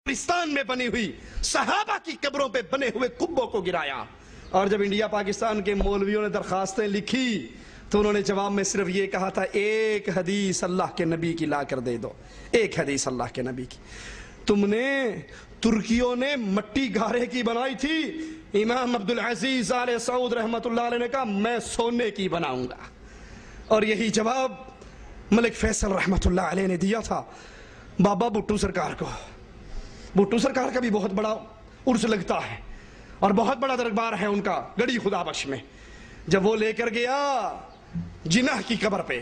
پاکستان میں بنی ہوئی صحابہ کی قبروں پہ بنے ہوئے قبوں کو گرایا۔ اور جب انڈیا پاکستان کے مولویوں نے درخواستیں لکھی تو انہوں نے جواب میں صرف یہ کہا تھا ایک حدیث اللہ کے نبی کی لا کر دے دو، ایک حدیث اللہ کے نبی کی۔ تم نے ترکیوں نے مٹی گارے کی بنائی تھی، امام عبدالعزیز آل سعود رحمت اللہ علیہ نے کہا میں سونے کی بناؤں گا۔ اور یہی جواب ملک فیصل رحمت اللہ علیہ نے دیا تھا بابا بھٹو سرکار کو۔ بھٹو سرکار کا بھی بہت بڑا عرس لگتا ہے اور بہت بڑا دربار ہے ان کا گڑی خدا بخش میں۔ جب وہ لے کر گیا جناح کی قبر پہ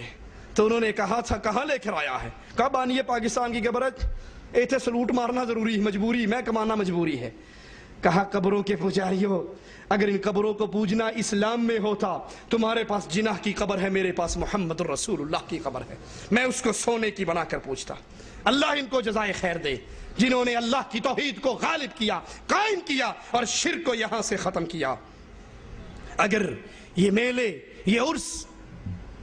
تو انہوں نے کہا تھا کہاں لے کر آیا ہے؟ کہا بانی پاکستان کی قبر ہے، ایتھے سلوٹ مارنا ضروری مجبوری، میں کمانا مجبوری ہے۔ کہا قبروں کے پجاریوں اگر ان قبروں کو پوجنا اسلام میں ہوتا، تمہارے پاس جناح کی قبر ہے، میرے پاس محمد رسول اللہ کی قبر ہے، میں اس کو سونے کی بنا کر پوجتا۔ اللہ ان کو جزائے خیر دے جنہوں نے اللہ کی توحید کو غالب کیا، قائم کیا اور شرک کو یہاں سے ختم کیا۔ اگر یہ میلے، یہ عرس،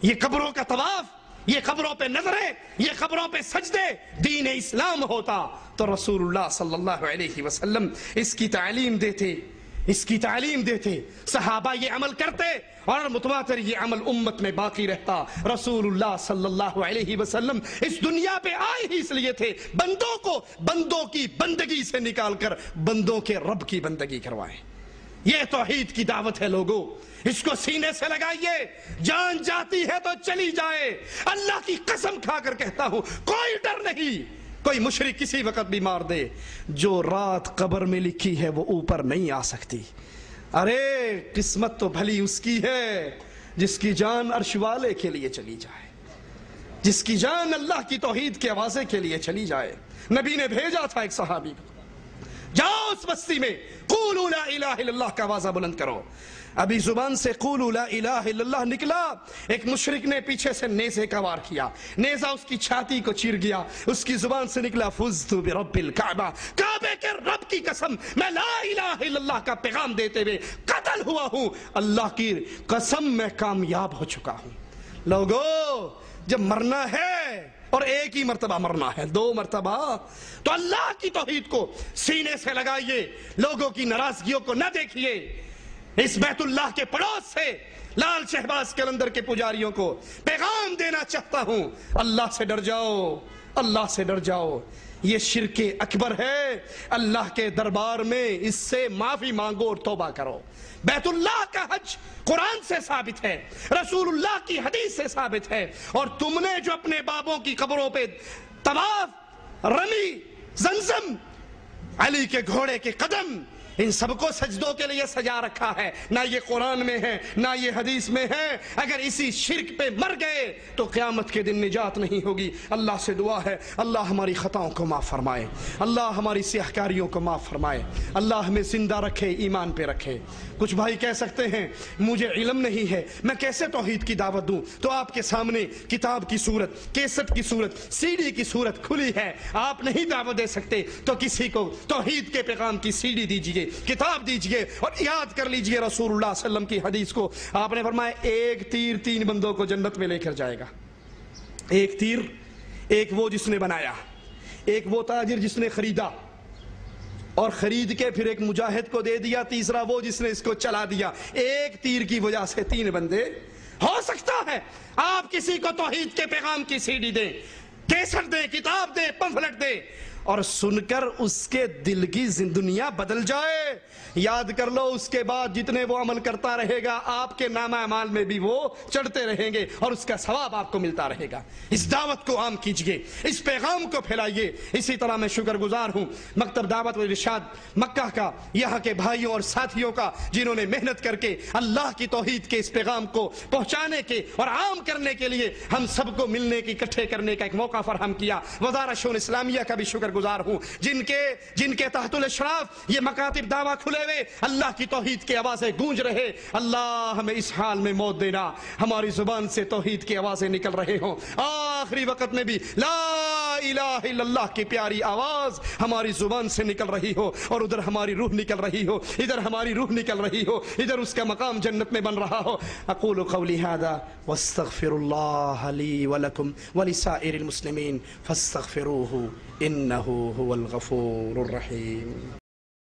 یہ قبروں کا طواف، یہ قبروں پہ نظریں، یہ قبروں پہ سجدے دین اسلام ہوتا تو رسول اللہ صلی اللہ علیہ وسلم اس کی تعلیم دیتے، اس کی تعلیم دیتے، صحابہ یہ عمل کرتے اور متواتر یہ عمل امت میں باقی رہتا۔ رسول اللہ صلی اللہ علیہ وسلم اس دنیا پہ آئے ہی اس لیے تھے بندوں کو بندوں کی بندگی سے نکال کر بندوں کے رب کی بندگی کروائیں۔ یہ توحید کی دعوت ہے لوگوں، اس کو سینے سے لگائیے، جان جاتی ہے تو چلی جائے۔ اللہ کی قسم کھا کر کہتا ہوں کوئی ڈر نہیں، کوئی مشرک کسی وقت بھی مار دے، جو رات قبر میں لکھی ہے وہ اوپر نہیں آ سکتی۔ ارے قسمت تو بھلی اس کی ہے جس کی جان عرش والے کے لیے چلی جائے، جس کی جان اللہ کی توحید کے آوازے کے لیے چلی جائے۔ نبی نے بھیجا تھا ایک صحابی کو، جاؤ اس بستی میں قولوا لا الہ الا اللہ کا آوازہ بلند کرو۔ ابھی زبان سے قولوا لا الہ الا اللہ نکلا، ایک مشرک نے پیچھے سے نیزے کا وار کیا، نیزہ اس کی چھاتی کو چیر گیا، اس کی زبان سے نکلا فزت برب الکعبہ، کعبے کے رب کی قسم میں لا الہ الا اللہ کا پیغام دیتے ہوئے قتل ہوا ہوں، اللہ کی قسم میں کامیاب ہو چکا ہوں۔ لوگو جب مرنا ہے اور ایک ہی مرتبہ مرنا ہے، دو مرتبہ، تو اللہ کی توحید کو سینے سے لگائیے، لوگوں کی ناراضگیوں کو نہ دیکھیے۔ اس بیت اللہ کے پڑوس سے لال شہباز قلندر کے پجاریوں کو پیغام دینا چاہتا ہوں، اللہ سے ڈر جاؤ، اللہ سے ڈر جاؤ۔ یہ شرک اکبر ہے، اللہ کے دربار میں اس سے معافی مانگو اور توبہ کرو۔ بیت اللہ کا حج قرآن سے ثابت ہے، رسول اللہ کی حدیث سے ثابت ہے، اور تم نے جو اپنے بابوں کی قبروں پہ طواف، رمی، زمزم، علی کے گھوڑے کے قدم، ان سب کو سجدوں کے لیے سجا رکھا ہے، نہ یہ قرآن میں ہے نہ یہ حدیث میں ہے۔ اگر اسی شرک پہ مر گئے تو قیامت کے دن نجات نہیں ہوگی۔ اللہ سے دعا ہے اللہ ہماری خطاؤں کو معاف فرمائے، اللہ ہماری سیاہکاریوں کو معاف فرمائے، اللہ ہمیں زندہ رکھے، ایمان پہ رکھے۔ کچھ بھائی کہہ سکتے ہیں مجھے علم نہیں ہے، میں کیسے توحید کی دعوت دوں؟ تو آپ کے سامنے کتاب کی صورت، کیسٹ کی صورت، سی ڈی کی صورت کھلی ہے، آپ نہیں دعوت دے سکتے تو کسی کو توحید کے پیغام کی سی ڈی دیجئے، کتاب دیجئے، اور یاد کر لیجئے رسول اللہ صلی اللہ علیہ وسلم کی حدیث کو۔ آپ نے فرمایا ایک تیر 3 بندوں کو جنت میں لے کر جائے گا۔ ایک تیر، ایک وہ جس نے بنایا، ایک وہ تاجر جس نے خریدا اور خرید کے پھر ایک مجاہد کو دے دیا، تیسرا وہ جس نے اس کو چلا دیا۔ ایک تیر کی وجہ سے 3 بندے۔ ہو سکتا ہے آپ کسی کو توحید کے پیغام کی سی ڈی دیں، کیسٹ دیں، کتاب دیں، پمفلٹ دیں، اور سن کر اس کے دل کی دنیا بدل جائے۔ یاد کر لو اس کے بعد جتنے وہ عمل کرتا رہے گا آپ کے نامہ اعمال میں بھی وہ چڑھتے رہیں گے اور اس کا ثواب آپ کو ملتا رہے گا۔ اس دعوت کو عام کیجئے، اس پیغام کو پھیلائیے۔ اسی طرح میں شکر گزار ہوں مکتب دعوت و ارشاد مکہ کا، یہاں کے بھائیوں اور ساتھیوں کا جنہوں نے محنت کر کے اللہ کی توحید کے اس پیغام کو پہنچانے کے اور عام کرنے کے لیے ہم سب کو ملنے کی، اکٹھے کرنے کا ایک موقع فراہم کیا۔ وزارت شؤون اسلامیہ کا بھی شکر گزار ہوں جن کے تحت الاشراف یہ مکاتب دعویٰ کھلے ہوئے اللہ کی توحید کی آوازیں گونج رہے۔ اللہ ہمیں اس حال میں موت دینا ہماری زبان سے توحید کی آوازیں نکل رہے ہوں، آخری وقت میں بھی لا الہ الا اللہ کی پیاری آواز ہماری زبان سے نکل رہی ہو، اور ادھر ہماری روح نکل رہی ہو، ادھر ہماری روح نکل رہی ہو، ادھر اس کا مقام جنت میں بن رہا ہو۔ اقول قولی ھذا واستغفر اللہ لی ولکم ولسائر المسلمین فاستغفروہ انہ هو الغفور الرحیم۔